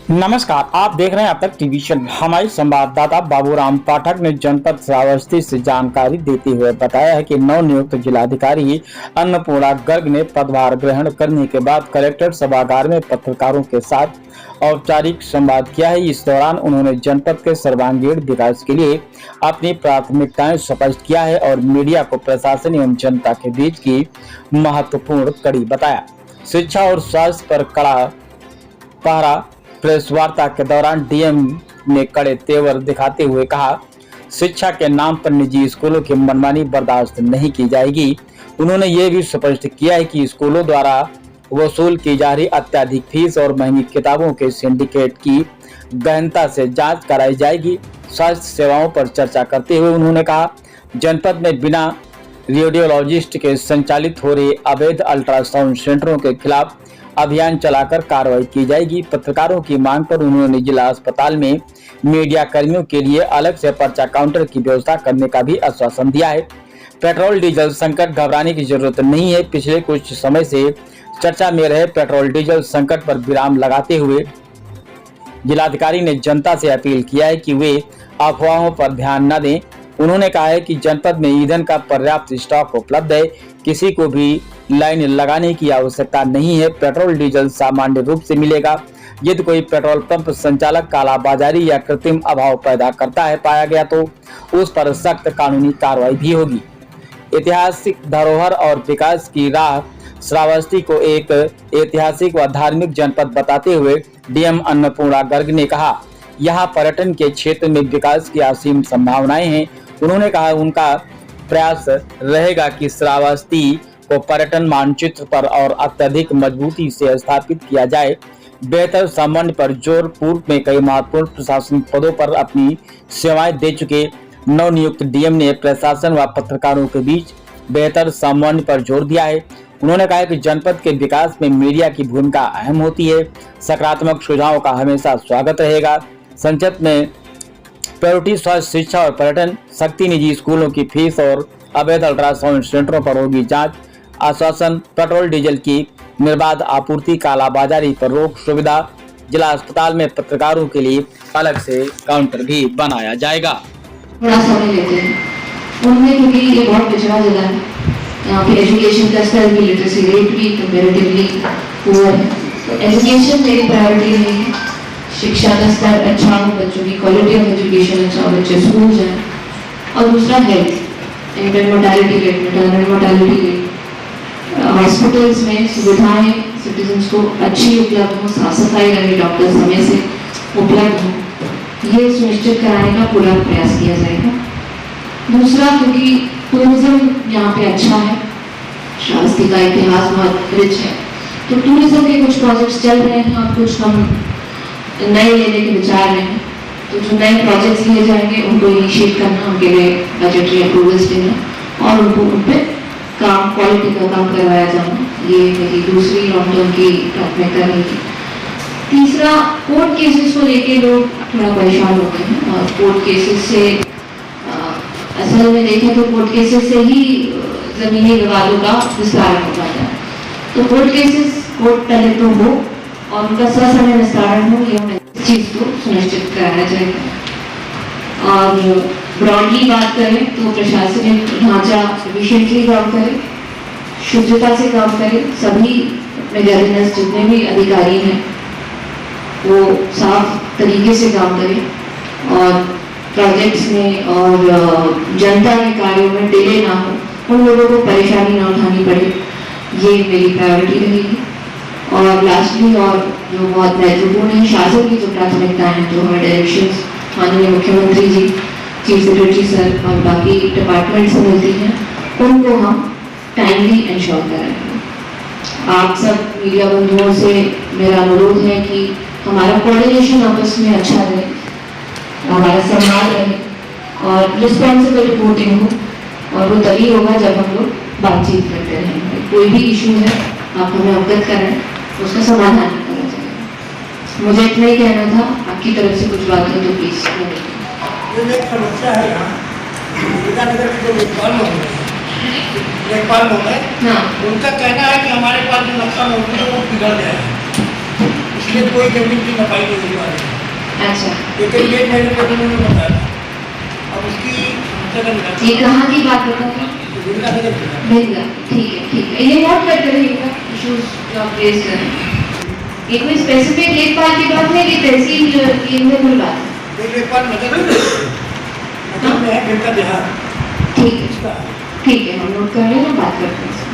नमस्कार, आप देख रहे हैं अब तक टीवी चैनल। हमारे संवाददाता बाबूराम पाठक ने जनपद श्रावस्ती से जानकारी देते हुए बताया है कि नवनियुक्त जिलाधिकारी अन्नपूर्णा गर्ग ने पदभार ग्रहण करने के बाद कलेक्टर सभागार में पत्रकारों के साथ औपचारिक संवाद किया है। इस दौरान उन्होंने जनपद के सर्वांगीण विकास के लिए अपनी प्राथमिकताएं स्पष्ट किया है और मीडिया को प्रशासन एवं जनता के बीच की महत्वपूर्ण कड़ी बताया। शिक्षा और स्वास्थ्य पर कड़ा पहरा। प्रेस वार्ता के दौरान डीएम ने कड़े तेवर दिखाते हुए कहा, शिक्षा के नाम पर निजी स्कूलों की मनमानी बर्दाश्त नहीं की जाएगी। उन्होंने ये भी स्पष्ट किया है कि स्कूलों द्वारा वसूल की जा रही अत्यधिक फीस और महंगी किताबों के सिंडिकेट की गहनता से जांच कराई जाएगी। स्वास्थ्य सेवाओं पर चर्चा करते हुए उन्होंने कहा, जनपद में बिना रेडियोलॉजिस्ट के संचालित हो रहे अवैध अल्ट्रासाउंड सेंटरों के खिलाफ अभियान चलाकर कार्रवाई की जाएगी। पत्रकारों की मांग पर उन्होंने जिला अस्पताल में मीडिया कर्मियों के लिए अलग से पर्चा काउंटर की व्यवस्था करने का भी आश्वासन दिया है। पेट्रोल डीजल संकट, घबराने की जरूरत नहीं है। पिछले कुछ समय से चर्चा में रहे पेट्रोल डीजल संकट पर विराम लगाते हुए जिलाधिकारी ने जनता से अपील किया है कि वे अफवाहों पर ध्यान न दें। उन्होंने कहा है कि जनपद में ईंधन का पर्याप्त स्टॉक उपलब्ध है, किसी को भी लाइन लगाने की आवश्यकता नहीं है। पेट्रोल डीजल सामान्य रूप से मिलेगा। यदि कोई पेट्रोल पंप संचालक कालाबाजारी या कृत्रिम अभाव पैदा करता है पाया गया तो उस पर सख्त कानूनी कार्रवाई भी होगी। ऐतिहासिक धरोहर और विकास की राह श्रावस्ती को एक ऐतिहासिक व धार्मिक जनपद बताते हुए डीएम अन्नपूर्णा गर्ग ने कहा, यहाँ पर्यटन के क्षेत्र में विकास की असीम संभावनाएं हैं। उन्होंने कहा, उनका प्रयास रहेगा कि श्रावस्ती को पर्यटन मानचित्र पर और अत्यधिक मजबूती से स्थापित किया जाए। बेहतर समन्वय पर जोर। पूर्व में कई महत्वपूर्ण प्रशासनिक पदों पर अपनी सेवाएं दे चुके नवनियुक्त डीएम ने प्रशासन व पत्रकारों के बीच बेहतर समन्वय पर जोर दिया है। उन्होंने कहा कि जनपद के विकास में मीडिया की भूमिका अहम होती है। सकारात्मक सुझावों का हमेशा स्वागत रहेगा। संसद में प्रायोरिटी स्वास्थ्य, शिक्षा और पर्यटन, शक्ति, निजी स्कूलों की फीस और अवैध अल्ट्रासाउंड सेंटरों पर होगी जांच। आश्वासन, पेट्रोल डीजल की निर्बाध आपूर्ति, कालाबाजारी पर रोक, सुविधा। जिला अस्पताल में पत्रकारों के लिए अलग से काउंटर भी बनाया जाएगा। बड़ा समय लेते हैं उनमें, क्योंकि ये बहुत पिछड़ा जिला है। यहाँ पे एजुकेशन का स्तर भी, लिटरेसी रेट भी कंपैरेटिवली पुअर है। तो एजुकेशन मेरी प्रायोरिटी नहीं है। शिक्षा का स्तर अच्छा हो, बच्चों की क्वालिटी ऑफ एजुकेशन अच्छा हो, बच्चे स्कूल जाए। और दूसरा health, infant mortality rate, maternal mortality rate, hospitals में सुविधाएं सिटीजन्स को अच्छी उपलब्ध हो, साफ सफाई रहे, डॉक्टर समय से उपलब्ध हो, ये सुनिश्चित कराने का पूरा प्रयास किया जाएगा। दूसरा, क्योंकि टूरिज्म यहाँ पे अच्छा है, श्रावस्ती का इतिहास बहुत रिच है, तो टूरिज्म के कुछ प्रोजेक्ट्स चल रहे हैं और कुछ हम नए लेने के विचार में हैं। तो जो नए प्रोजेक्ट्स लिए जाएंगे उनको इनिशिएट करना, उनके लिए बजटरी अप्रूवल्स देना और उनको उन पर काम, क्वालिटी का काम करवाया जाना, ये मेरी दूसरी लॉन्ग टर्म की प्राथमिकता रहेगी। तीसरा, कोर्ट केसेस को लेके लोग थोड़ा परेशान होते हैं और कोर्ट केसेस से असल में देखें तो कोर्ट केसेस से ही जमीनी विवादों का विस्तारण हो पाता है। तो कोर्ट केसेस कोर्ट पहले तो हो और उनका ससमय निस्तारण हो, ये इस चीज को सुनिश्चित कराया जाएगा। और ब्रॉडली बात करें तो प्रशासनिक ढांचा एफिशिएंटली काम करे, शुद्धता से काम करे, सभी मेजरमेंट्स जितने भी अधिकारी हैं वो साफ तरीके से काम करें और प्रोजेक्ट्स में और जनता के कार्यों में डिले ना हो, उन लोगों को परेशानी ना उठानी पड़े, ये मेरी प्रायोरिटी रहेगी। और लास्टली, और जो बहुत महत्वपूर्ण है, शासन की जो प्राथमिकताएं हैं, जो हमें डायरेक्शंस माननीय मुख्यमंत्री जी, चीफ सेक्रेटरी सर और बाकी डिपार्टमेंट से मिलती हैं, उनको हम टाइमली इंश्योर करेंगे। आप सब मीडिया बंधुओं से मेरा अनुरोध है कि हमारा कोऑर्डिनेशन आपस में अच्छा रहे, हमारा सम्मान रहे और रिस्पॉन्सिबल रिपोर्टिंग हो। और वो तभी होगा जब हम लोग बातचीत करते रहेंगे। कोई भी इशू है आप हमें अवगत करें, उसका समाधान करा जाएगा। मुझे इतना ही कहना था। आपकी तरफ से कुछ बात है तो प्लीज। एक समस्या है यहाँ नगर के जो लेखपाल लोग हैं, उनका कहना है कि हमारे पास जो नक्शा मौजूद है वो बिगड़ गया है। इसलिए कोई जमीन की नपाई नहीं हुई हमारे यहाँ। अच्छा, लेकिन ये मेरे को उन्होंने बताया था। अब उसकी समस्या का निराकरण ये कहाँ की बात बता रहे हैं? जिला नगर जिला। भेजा, ठीक है ठीक है, ये नोट करते रहिएगा इश्यूज जो आप रेज कर रहे हैं। ये कोई स्पेसिफिक लेखपाल की बात है कि तहसील की में कोई बात है? एक लेखपाल नगर में है बेटा बिहार ठीक है इसका। ठीक है, हम नोट कर रहे हैं, बात करते हैं।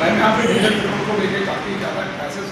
मैम यहाँ पे डीजल पेट्रोल को लेके काफी ज्यादा क्राइसिस